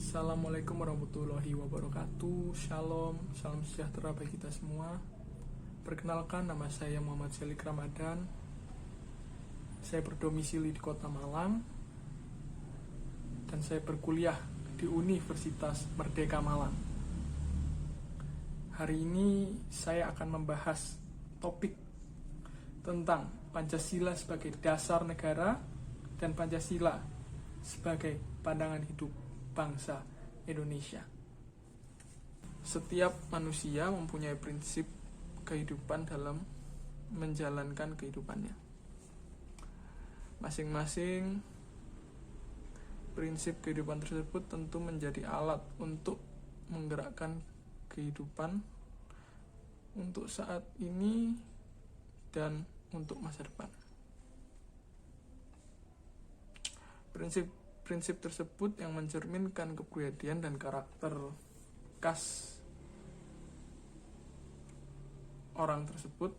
Assalamualaikum warahmatullahi wabarakatuh. Shalom, salam sejahtera bagi kita semua. Perkenalkan, nama saya Muhammad Selik Ramadan. Saya berdomisili di Kota Malang dan saya berkuliah di Universitas Merdeka Malang. Hari ini saya akan membahas topik tentang Pancasila sebagai dasar negara dan Pancasila sebagai pandangan hidup bangsa Indonesia. Setiap manusia mempunyai prinsip kehidupan dalam menjalankan kehidupannya. Masing-masing prinsip kehidupan tersebut tentu menjadi alat untuk menggerakkan kehidupan untuk saat ini dan untuk masa depan. Prinsip tersebut yang mencerminkan kepribadian dan karakter khas orang tersebut,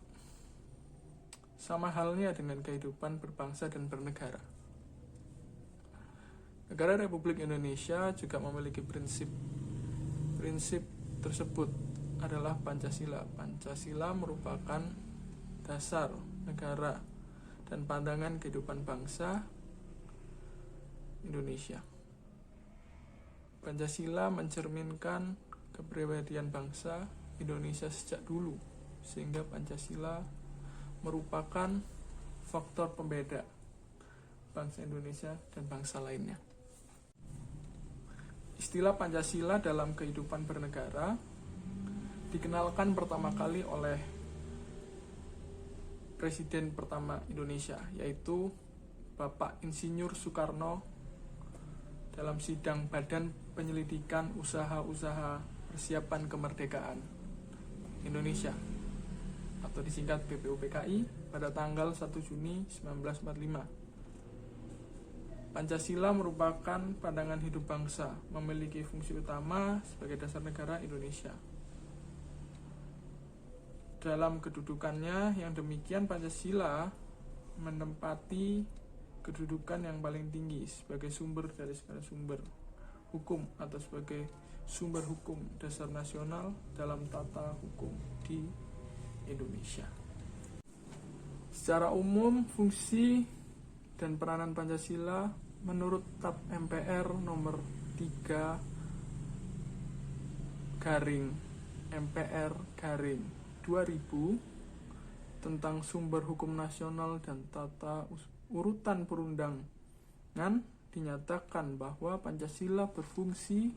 sama halnya dengan kehidupan berbangsa dan bernegara. Negara Republik Indonesia juga memiliki prinsip tersebut adalah Pancasila. Pancasila merupakan dasar negara dan pandangan kehidupan bangsa Indonesia. Pancasila mencerminkan kepribadian bangsa Indonesia sejak dulu, sehingga Pancasila merupakan faktor pembeda bangsa Indonesia dan bangsa lainnya. Istilah Pancasila dalam kehidupan bernegara dikenalkan pertama kali oleh Presiden pertama Indonesia, yaitu Bapak Insinyur Soekarno dalam sidang Badan Penyelidikan Usaha-Usaha Persiapan Kemerdekaan Indonesia atau disingkat BPUPKI pada tanggal 1 Juni 1945. Pancasila merupakan pandangan hidup bangsa, memiliki fungsi utama sebagai dasar negara Indonesia. Dalam kedudukannya yang demikian, Pancasila menempati kedudukan yang paling tinggi sebagai sumber dari segala sumber hukum atau sebagai sumber hukum dasar nasional dalam tata hukum di Indonesia. Secara umum, fungsi dan peranan Pancasila menurut TAP MPR nomor 3/MPR/2000 tentang sumber hukum nasional dan tata urutan perundangan dinyatakan bahwa Pancasila berfungsi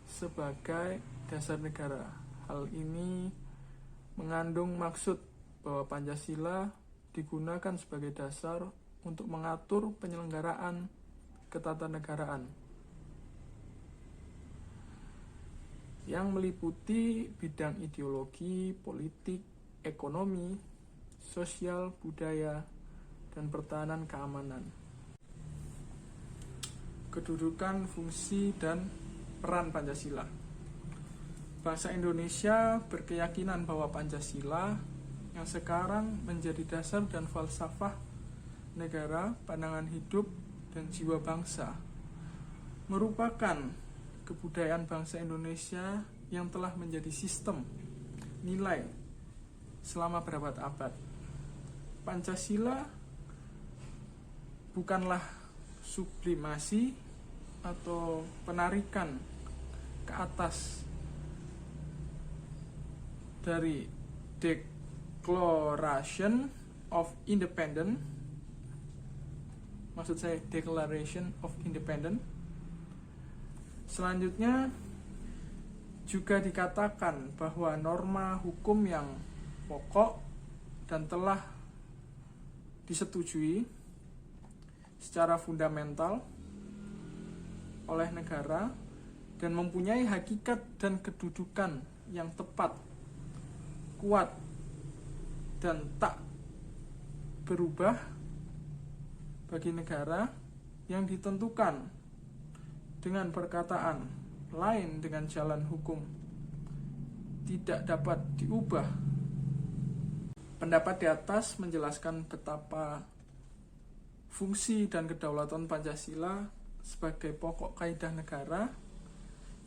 sebagai dasar negara. Hal ini mengandung maksud bahwa Pancasila digunakan sebagai dasar untuk mengatur penyelenggaraan ketatanegaraan yang meliputi bidang ideologi, politik, ekonomi, sosial, budaya, dan pertahanan keamanan. Kedudukan, fungsi, dan peran Pancasila. Bangsa Indonesia berkeyakinan bahwa Pancasila yang sekarang menjadi dasar dan falsafah negara, pandangan hidup, dan jiwa bangsa merupakan kebudayaan bangsa Indonesia yang telah menjadi sistem nilai selama berabad-abad. Pancasila bukanlah sublimasi atau penarikan ke atas dari Declaration of Independence, maksud saya Declaration of Independence. Selanjutnya juga dikatakan bahwa norma hukum yang pokok dan telah disetujui secara fundamental oleh negara dan mempunyai hakikat dan kedudukan yang tepat, kuat, dan tak berubah bagi negara yang ditentukan dengan perkataan lain dengan jalan hukum tidak dapat diubah. Pendapat di atas menjelaskan betapa fungsi dan kedaulatan Pancasila sebagai pokok kaidah negara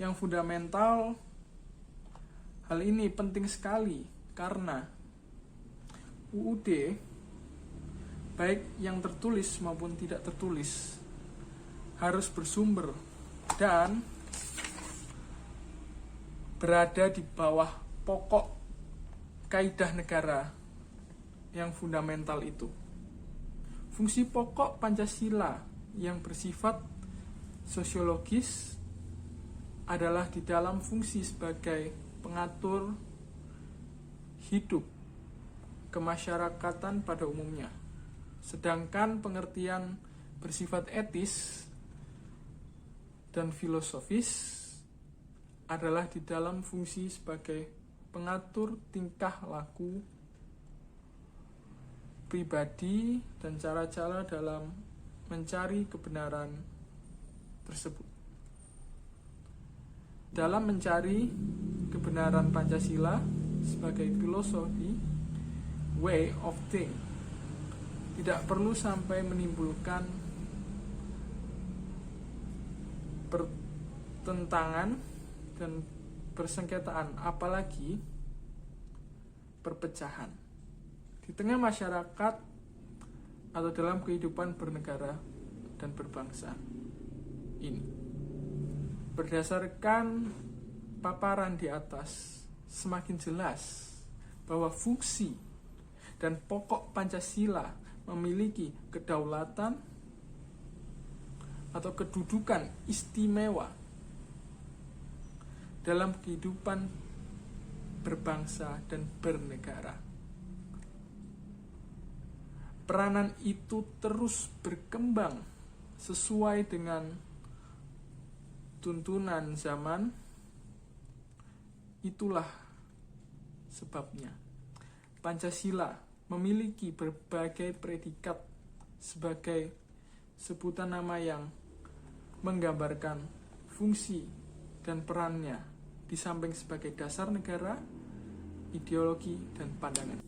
yang fundamental. Hal ini penting sekali karena UUD, baik yang tertulis maupun tidak tertulis, harus bersumber dan berada di bawah pokok kaidah negara yang fundamental itu. Fungsi pokok Pancasila yang bersifat sosiologis adalah di dalam fungsi sebagai pengatur hidup kemasyarakatan pada umumnya. Sedangkan pengertian bersifat etis dan filosofis adalah di dalam fungsi sebagai pengatur tingkah laku pribadi dan cara-cara dalam mencari kebenaran tersebut. Dalam mencari kebenaran Pancasila sebagai filosofi, way of think, tidak perlu sampai menimbulkan pertentangan dan persengketaan, apalagi perpecahan di tengah masyarakat atau dalam kehidupan bernegara dan berbangsa ini. Berdasarkan paparan di atas, semakin jelas bahwa fungsi dan pokok Pancasila memiliki kedaulatan atau kedudukan istimewa dalam kehidupan berbangsa dan bernegara. Peranan itu terus berkembang sesuai dengan tuntunan zaman. Itulah sebabnya Pancasila memiliki berbagai predikat sebagai sebutan nama yang menggambarkan fungsi dan perannya di samping sebagai dasar negara, ideologi, dan pandangan.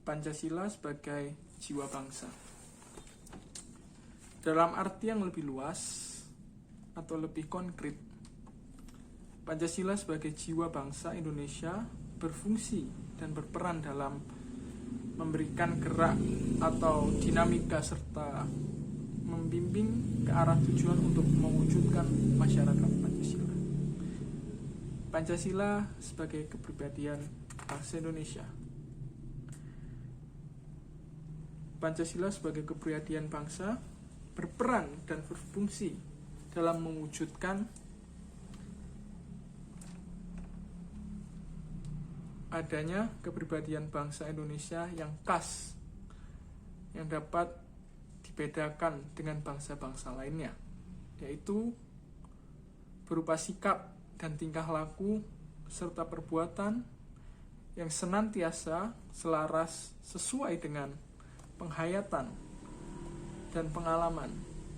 Pancasila sebagai jiwa bangsa. Dalam arti yang lebih luas atau lebih konkret, Pancasila sebagai jiwa bangsa Indonesia berfungsi dan berperan dalam memberikan gerak atau dinamika serta membimbing ke arah tujuan untuk mewujudkan masyarakat Pancasila. Pancasila sebagai kepribadian bangsa Indonesia. Pancasila sebagai kepribadian bangsa berperan dan berfungsi dalam mewujudkan adanya kepribadian bangsa Indonesia yang khas, yang dapat dibedakan dengan bangsa-bangsa lainnya, yaitu berupa sikap dan tingkah laku serta perbuatan yang senantiasa selaras sesuai dengan penghayatan dan pengalaman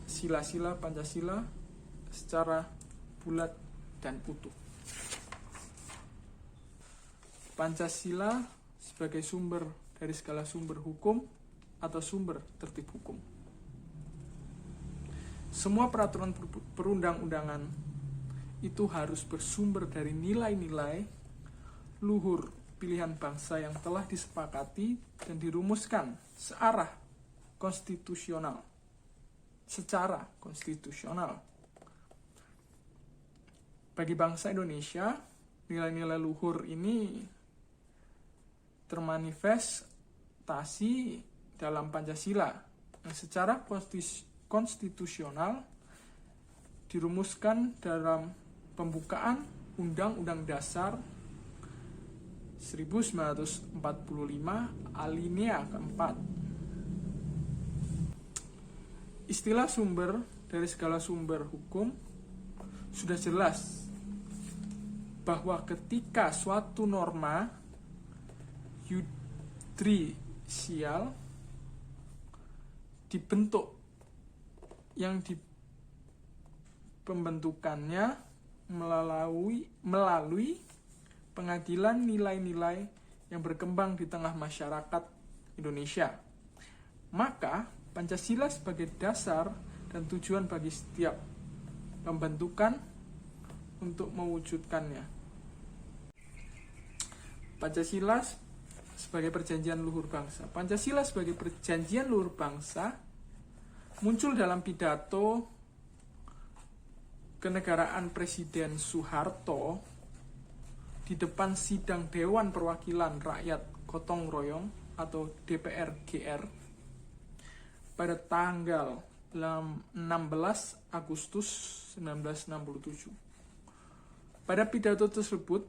sila-sila Pancasila secara bulat dan utuh. Pancasila sebagai sumber dari segala sumber hukum atau sumber tertib hukum. Semua peraturan perundang-undangan itu harus bersumber dari nilai-nilai luhur pilihan bangsa yang telah disepakati dan dirumuskan secara konstitusional. Bagi bangsa Indonesia, nilai-nilai luhur ini termanifestasi dalam Pancasila yang secara konstitusional dirumuskan dalam pembukaan Undang-Undang Dasar 1945 alinea keempat. Istilah sumber dari segala sumber hukum sudah jelas bahwa ketika suatu norma judisial dibentuk, yang di pembentukannya melalui pengadilan nilai-nilai yang berkembang di tengah masyarakat Indonesia, maka Pancasila sebagai dasar dan tujuan bagi setiap pembentukan untuk mewujudkannya. Pancasila sebagai perjanjian luhur bangsa. Pancasila sebagai perjanjian luhur bangsa muncul dalam pidato kenegaraan Presiden Soeharto di depan sidang Dewan Perwakilan Rakyat Gotong Royong atau DPR GR pada tanggal 16 Agustus 1967. Pada pidato tersebut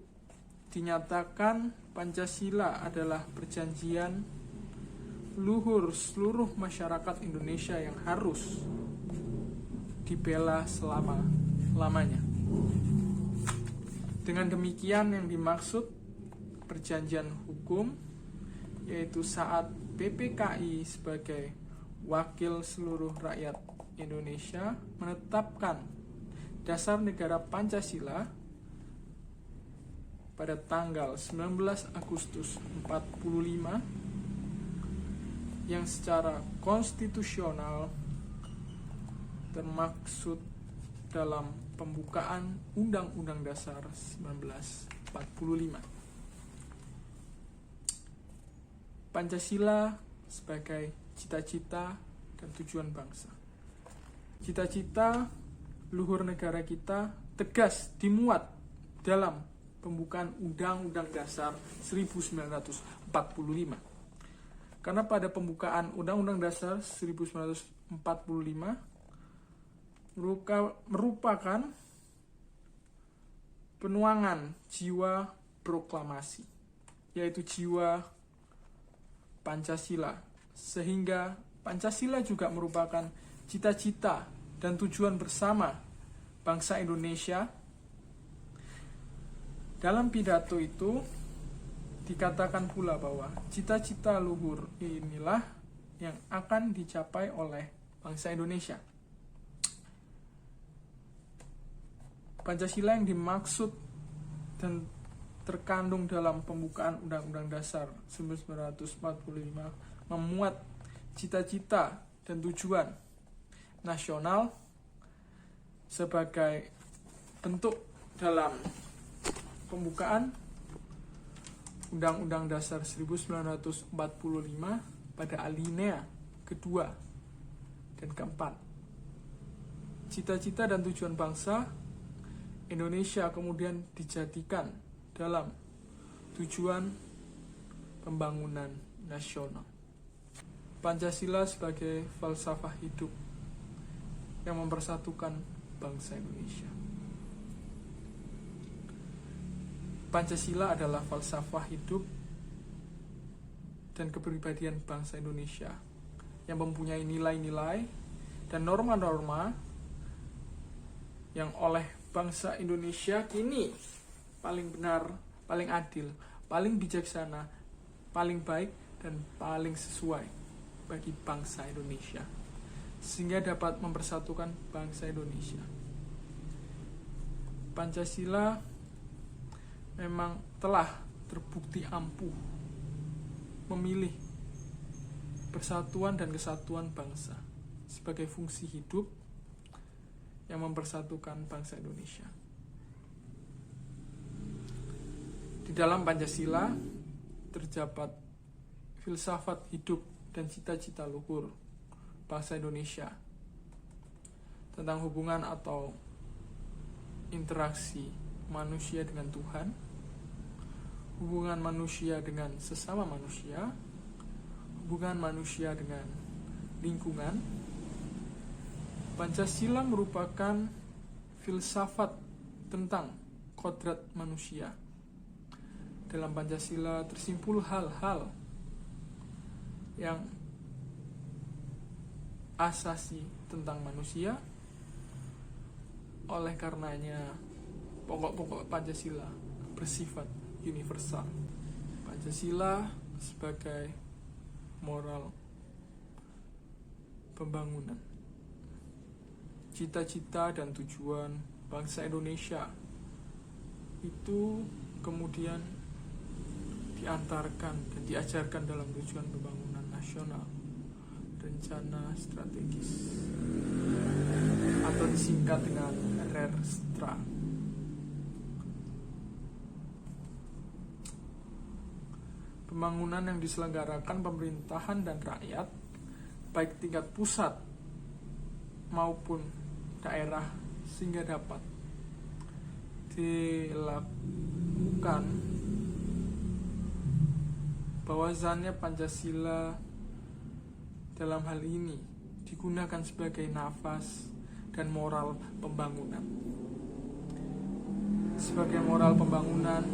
dinyatakan Pancasila adalah perjanjian luhur seluruh masyarakat Indonesia yang harus dibela selama-lamanya. Dengan demikian yang dimaksud perjanjian hukum, yaitu saat PPKI sebagai wakil seluruh rakyat Indonesia menetapkan dasar negara Pancasila pada tanggal 19 Agustus 45 yang secara konstitusional termaksud dalam pembukaan Undang-Undang Dasar 1945. Pancasila sebagai cita-cita dan tujuan bangsa. Cita-cita luhur negara kita tegas dimuat dalam pembukaan Undang-Undang Dasar 1945. Karena pada pembukaan Undang-Undang Dasar 1945 merupakan penuangan jiwa proklamasi, yaitu jiwa Pancasila, sehingga Pancasila juga merupakan cita-cita dan tujuan bersama bangsa Indonesia. Dalam pidato itu dikatakan pula bahwa cita-cita luhur inilah yang akan dicapai oleh bangsa Indonesia. Pancasila yang dimaksud dan terkandung dalam pembukaan Undang-Undang Dasar 1945 memuat cita-cita dan tujuan nasional sebagai bentuk dalam pembukaan Undang-Undang Dasar 1945 pada alinea kedua dan keempat. Cita-cita dan tujuan bangsa Indonesia kemudian dijadikan dalam tujuan pembangunan nasional. Pancasila sebagai falsafah hidup yang mempersatukan bangsa Indonesia. Pancasila adalah falsafah hidup dan kepribadian bangsa Indonesia yang mempunyai nilai-nilai dan norma-norma yang oleh bangsa Indonesia kini paling benar, paling adil, paling bijaksana, paling baik, dan paling sesuai bagi bangsa Indonesia, sehingga dapat mempersatukan bangsa Indonesia. Pancasila memang telah terbukti ampuh memilih persatuan dan kesatuan bangsa sebagai fungsi hidup yang mempersatukan bangsa Indonesia. Di dalam Pancasila terdapat filsafat hidup dan cita-cita luhur bangsa Indonesia tentang hubungan atau interaksi manusia dengan Tuhan, hubungan manusia dengan sesama manusia, hubungan manusia dengan lingkungan. Pancasila merupakan filsafat tentang kodrat manusia. Dalam Pancasila tersimpul hal-hal yang asasi tentang manusia. Oleh karenanya, pokok-pokok Pancasila bersifat universal. Pancasila sebagai moral pembangunan, cita-cita dan tujuan bangsa Indonesia itu kemudian diantarkan dan diajarkan dalam tujuan pembangunan nasional, rencana strategis, atau disingkat dengan Zarathustra. Pembangunan yang diselenggarakan pemerintahan dan rakyat, baik tingkat pusat maupun daerah, sehingga dapat dilakukan bahwasannya Pancasila dalam hal ini digunakan sebagai nafas dan moral pembangunan. Sebagai moral pembangunan,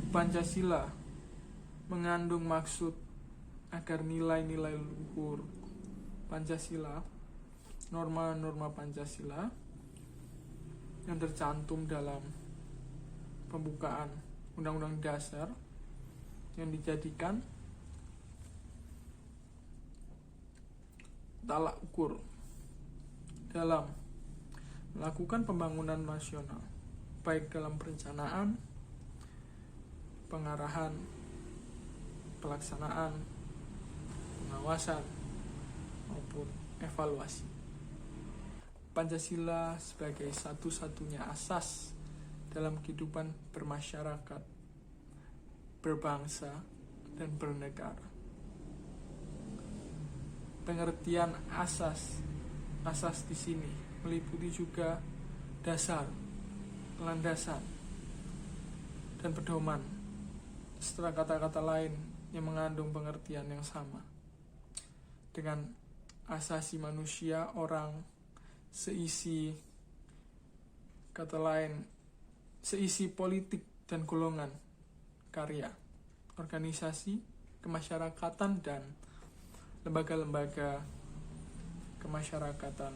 Pancasila mengandung maksud agar nilai-nilai luhur Pancasila, norma-norma Pancasila yang tercantum dalam pembukaan Undang-Undang Dasar yang dijadikan tolak ukur dalam melakukan pembangunan nasional, baik dalam perencanaan, pengarahan, pelaksanaan, pengawasan, maupun evaluasi. Pancasila sebagai satu-satunya asas dalam kehidupan bermasyarakat, berbangsa, dan bernegara. Pengertian asas di sini meliputi juga dasar, landasan, dan pedoman, serta kata-kata lain yang mengandung pengertian yang sama dengan asasi manusia, orang, seisi kata lain, seisi politik dan golongan, karya, organisasi, kemasyarakatan, dan lembaga-lembaga kemasyarakatan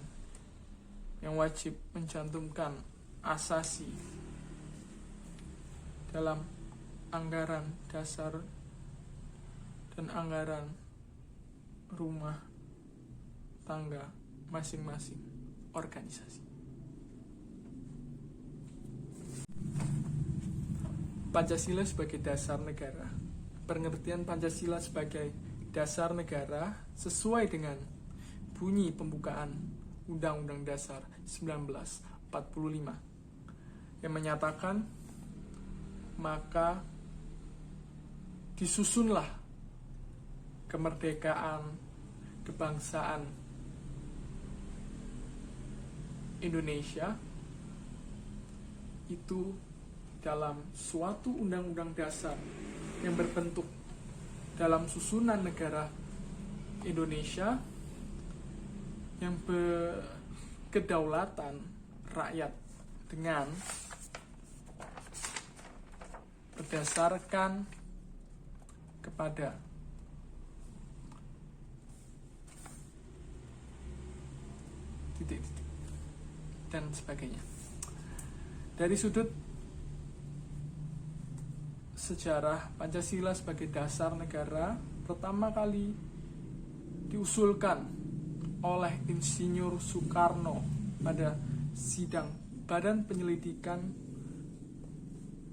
yang wajib mencantumkan asasi dalam anggaran dasar dan anggaran rumah tangga masing-masing organisasi. Pancasila sebagai dasar negara. Pengertian Pancasila sebagai dasar negara sesuai dengan bunyi pembukaan Undang-Undang Dasar 1945 yang menyatakan maka disusunlah kemerdekaan kebangsaan Indonesia itu dalam suatu undang-undang dasar yang berbentuk dalam susunan negara Indonesia yang berkedaulatan rakyat dengan berdasarkan kepada titik-titik dan sebagainya. Dari sudut sejarah, Pancasila sebagai dasar negara pertama kali diusulkan oleh Insinyur Soekarno pada sidang Badan Penyelidikan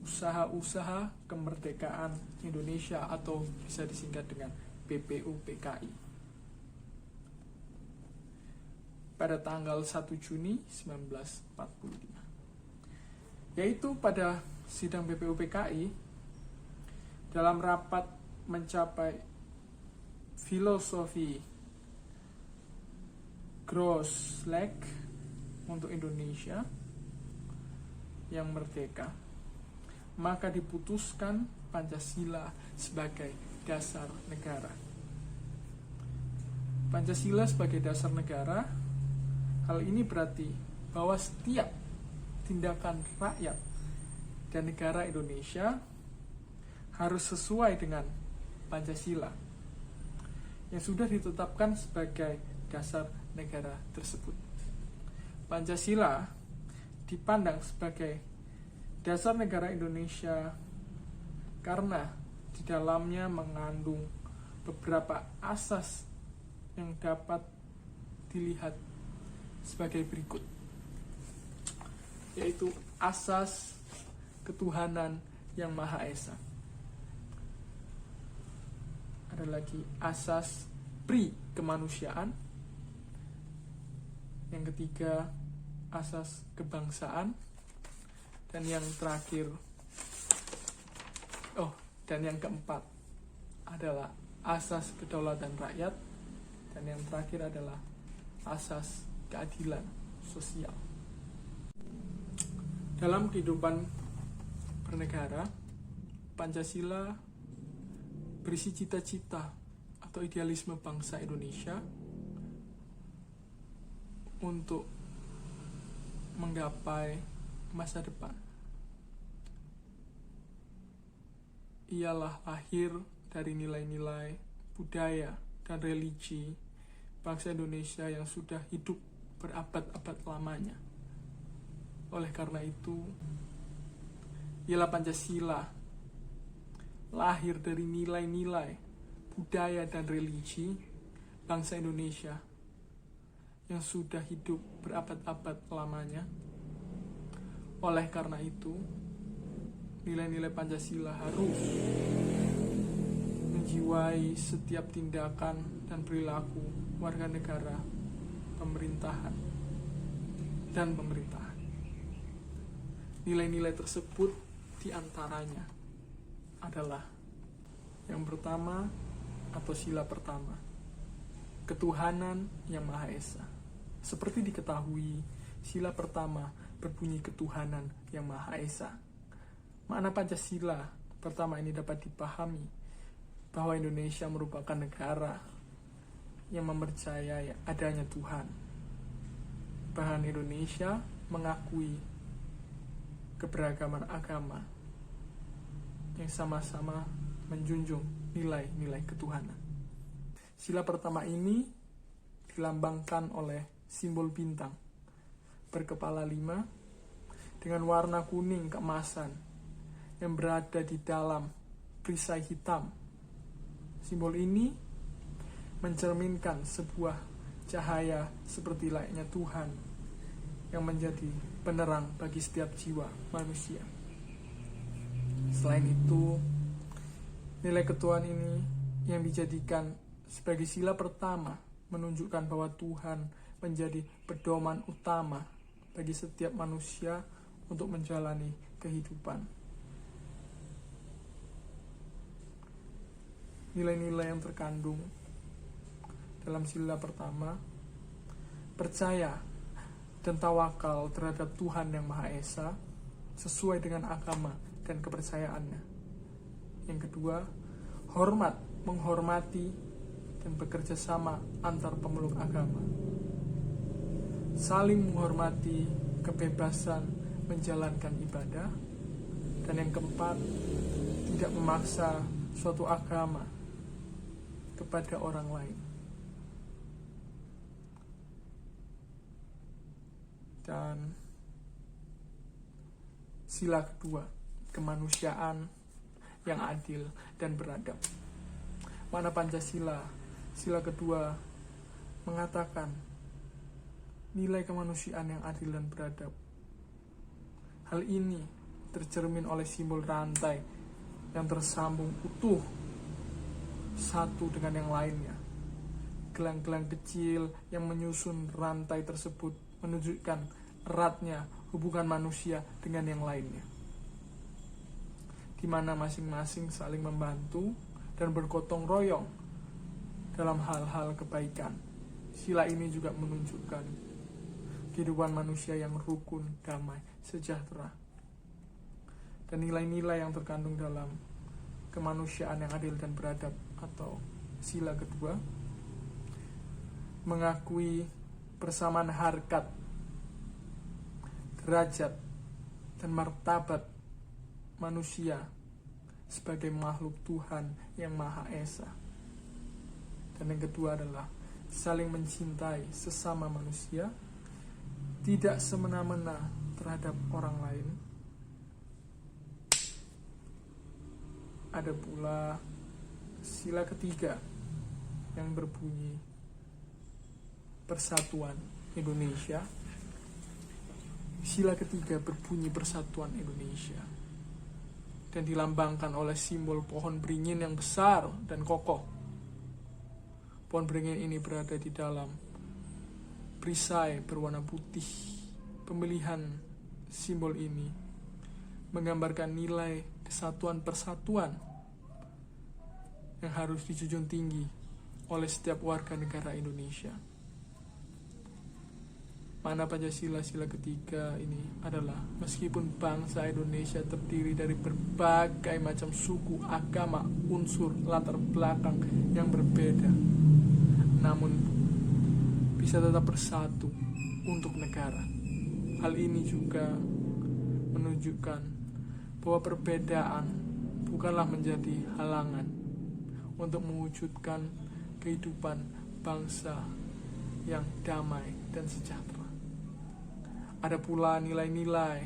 Usaha-Usaha Kemerdekaan Indonesia atau bisa disingkat dengan BPUPKI pada tanggal 1 Juni 1945. Yaitu pada sidang BPUPKI dalam rapat mencapai filosofi Gross Leg untuk Indonesia yang merdeka, maka diputuskan Pancasila sebagai dasar negara. Pancasila sebagai dasar negara, hal ini berarti bahwa setiap tindakan rakyat dan negara Indonesia harus sesuai dengan Pancasila yang sudah ditetapkan sebagai dasar negara tersebut. Pancasila dipandang sebagai dasar negara Indonesia karena di dalamnya mengandung beberapa asas yang dapat dilihat sebagai berikut, yaitu asas ketuhanan yang Maha Esa. Ada lagi asas pri kemanusiaan. Yang ketiga, asas kebangsaan, dan yang terakhir dan yang keempat adalah asas kedaulatan rakyat, dan yang terakhir adalah asas keadilan sosial. Dalam kehidupan bernegara, Pancasila berisi cita-cita atau idealisme bangsa Indonesia untuk menggapai masa depan. Ialah lahir dari nilai-nilai budaya dan religi bangsa Indonesia yang sudah hidup berabad-abad lamanya. Oleh karena itu, ialah Pancasila lahir dari nilai-nilai budaya dan religi bangsa Indonesia yang sudah hidup berabad-abad lamanya. Oleh karena itu, nilai-nilai Pancasila harus menjiwai setiap tindakan dan perilaku warga negara, pemerintahan, dan pemerintahan. Nilai-nilai tersebut diantaranya adalah yang pertama atau sila pertama, ketuhanan yang Maha Esa. Seperti diketahui, sila pertama berbunyi ketuhanan yang Maha Esa. Makna Pancasila pertama ini dapat dipahami bahwa Indonesia merupakan negara yang mempercayai adanya Tuhan. Bahkan Indonesia mengakui keberagaman agama yang sama-sama menjunjung nilai-nilai ketuhanan. Sila pertama ini dilambangkan oleh simbol bintang berkepala 5 dengan warna kuning keemasan yang berada di dalam perisai hitam. Simbol ini mencerminkan sebuah cahaya seperti layaknya Tuhan yang menjadi penerang bagi setiap jiwa manusia. Selain itu, nilai ketuhanan ini yang dijadikan sebagai sila pertama menunjukkan bahwa Tuhan menjadi pedoman utama bagi setiap manusia untuk menjalani kehidupan. Nilai-nilai yang terkandung dalam sila pertama, percaya dan tawakal terhadap Tuhan yang Maha Esa sesuai dengan agama dan kepercayaannya. Yang kedua, hormat, menghormati dan bekerja sama antar pemeluk agama. Saling menghormati kebebasan menjalankan ibadah. Dan yang keempat, tidak memaksa suatu agama kepada orang lain. Dan sila kedua, kemanusiaan yang adil dan beradab. Makna Pancasila, sila kedua mengatakan nilai kemanusiaan yang adil dan beradab. Hal ini tercermin oleh simbol rantai yang tersambung utuh satu dengan yang lainnya. Gelang-gelang kecil yang menyusun rantai tersebut menunjukkan eratnya hubungan manusia dengan yang lainnya, di mana masing-masing saling membantu dan bergotong royong dalam hal-hal kebaikan. Sila ini juga menunjukkan kehidupan manusia yang rukun, damai, sejahtera. Dan nilai-nilai yang terkandung dalam kemanusiaan yang adil dan beradab atau sila kedua mengakui persamaan harkat, derajat, dan martabat manusia sebagai makhluk Tuhan yang Maha Esa. Dan yang kedua adalah saling mencintai sesama manusia, tidak semena-mena terhadap orang lain. Ada pula sila ketiga yang berbunyi Persatuan Indonesia. Sila ketiga berbunyi Persatuan Indonesia dan dilambangkan oleh simbol pohon beringin yang besar dan kokoh. Pohon beringin ini berada di dalam perisai berwarna putih pemilihan simbol ini menggambarkan nilai kesatuan persatuan yang harus dijunjung tinggi oleh setiap warga negara Indonesia. Mana Pancasila sila ketiga ini adalah, meskipun bangsa Indonesia terdiri dari berbagai macam suku, agama, unsur, latar belakang yang berbeda, namun bisa tetap bersatu untuk negara. Hal ini juga menunjukkan bahwa perbedaan bukanlah menjadi halangan untuk mewujudkan kehidupan bangsa yang damai dan sejahtera. Ada pula nilai-nilai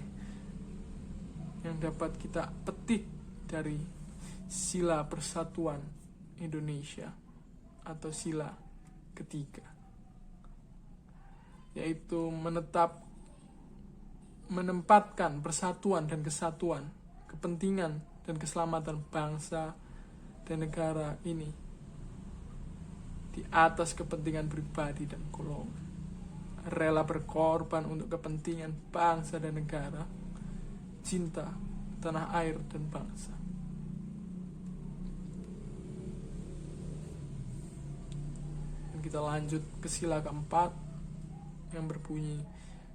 yang dapat kita petik dari sila persatuan Indonesia atau sila ketiga, yaitu menempatkan persatuan dan kesatuan, kepentingan dan keselamatan bangsa dan negara ini di atas kepentingan pribadi dan golongan. Rela berkorban untuk kepentingan bangsa dan negara, cinta tanah air dan bangsa. Dan kita lanjut ke sila keempat yang berbunyi,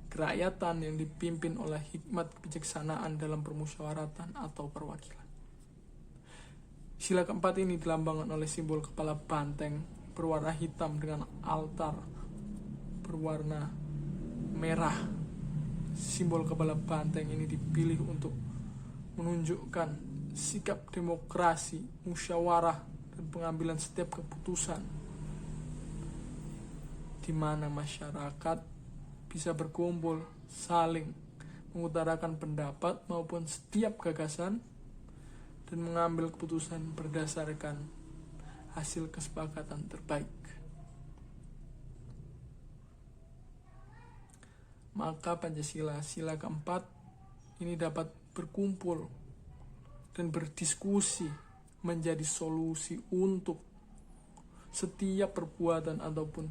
kerakyatan yang dipimpin oleh hikmat kebijaksanaan dalam permusyawaratan atau perwakilan. Sila keempat ini dilambangkan oleh simbol kepala banteng berwarna hitam dengan altar berwarna merah. Simbol kepala banteng ini dipilih untuk menunjukkan sikap demokrasi, musyawarah, dan pengambilan setiap keputusan, di mana masyarakat bisa berkumpul, saling mengutarakan pendapat maupun setiap gagasan, dan mengambil keputusan berdasarkan hasil kesepakatan terbaik. Maka Pancasila sila keempat ini dapat berkumpul dan berdiskusi menjadi solusi untuk setiap perbuatan ataupun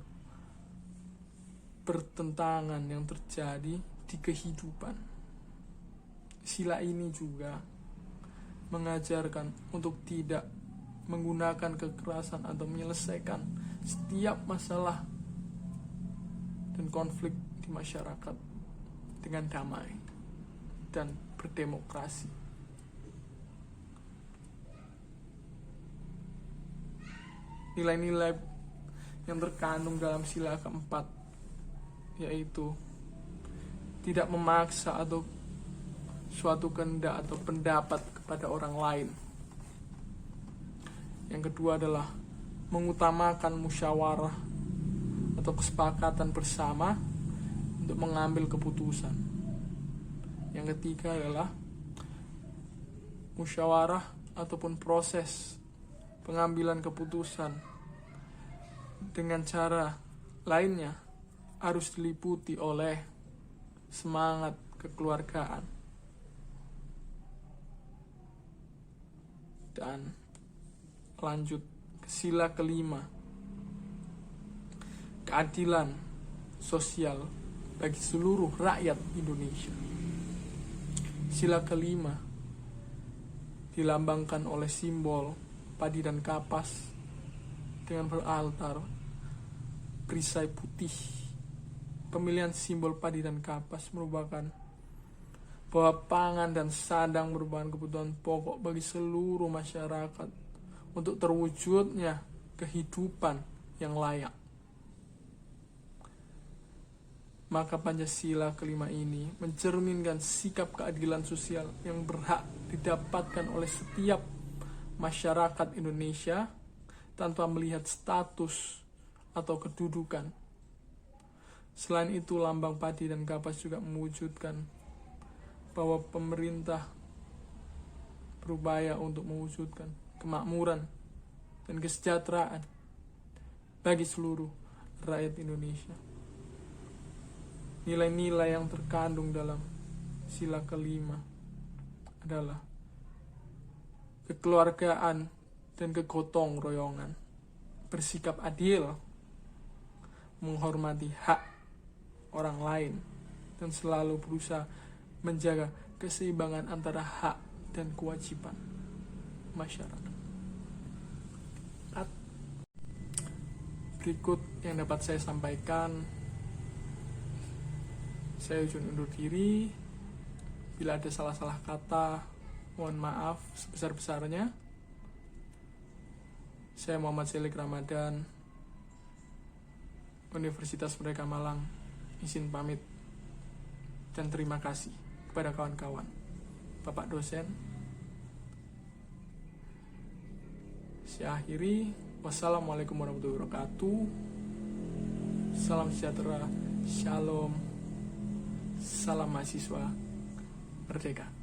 pertentangan yang terjadi di kehidupan. Sila ini juga mengajarkan untuk tidak menggunakan kekerasan atau menyelesaikan setiap masalah dan konflik di masyarakat dengan damai dan berdemokrasi. Nilai-nilai yang terkandung dalam sila keempat yaitu tidak memaksa atau suatu kehendak atau pendapat kepada orang lain. Yang kedua adalah mengutamakan musyawarah atau kesepakatan bersama untuk mengambil keputusan. Yang ketiga adalah musyawarah ataupun proses pengambilan keputusan dengan cara lainnya harus diliputi oleh semangat kekeluargaan. Dan lanjut ke sila kelima, keadilan sosial bagi seluruh rakyat Indonesia. Sila kelima dilambangkan oleh simbol padi dan kapas dengan beraltar perisai putih. Pemilihan simbol padi dan kapas merupakan bahwa pangan dan sandang merupakan kebutuhan pokok bagi seluruh masyarakat untuk terwujudnya kehidupan yang layak. Maka Pancasila kelima ini mencerminkan sikap keadilan sosial yang berhak didapatkan oleh setiap masyarakat Indonesia tanpa melihat status atau kedudukan. Selain itu, lambang padi dan kapas juga mewujudkan bahwa pemerintah berupaya untuk mewujudkan kemakmuran dan kesejahteraan bagi seluruh rakyat Indonesia. Nilai-nilai yang terkandung dalam sila kelima adalah kekeluargaan dan kegotong royongan, bersikap adil, menghormati hak orang lain, dan selalu berusaha menjaga keseimbangan antara hak dan kewajiban masyarakat. Berikut yang dapat saya sampaikan. Saya izin undur diri. Bila ada salah-salah kata, mohon maaf sebesar-besarnya. Saya Muhammad Selik Ramadan, Universitas Merdeka Malang, izin pamit dan terima kasih kepada kawan-kawan, Bapak dosen. Saya akhiri. Wassalamualaikum warahmatullahi wabarakatuh. Salam sejahtera, shalom, salam mahasiswa merdeka.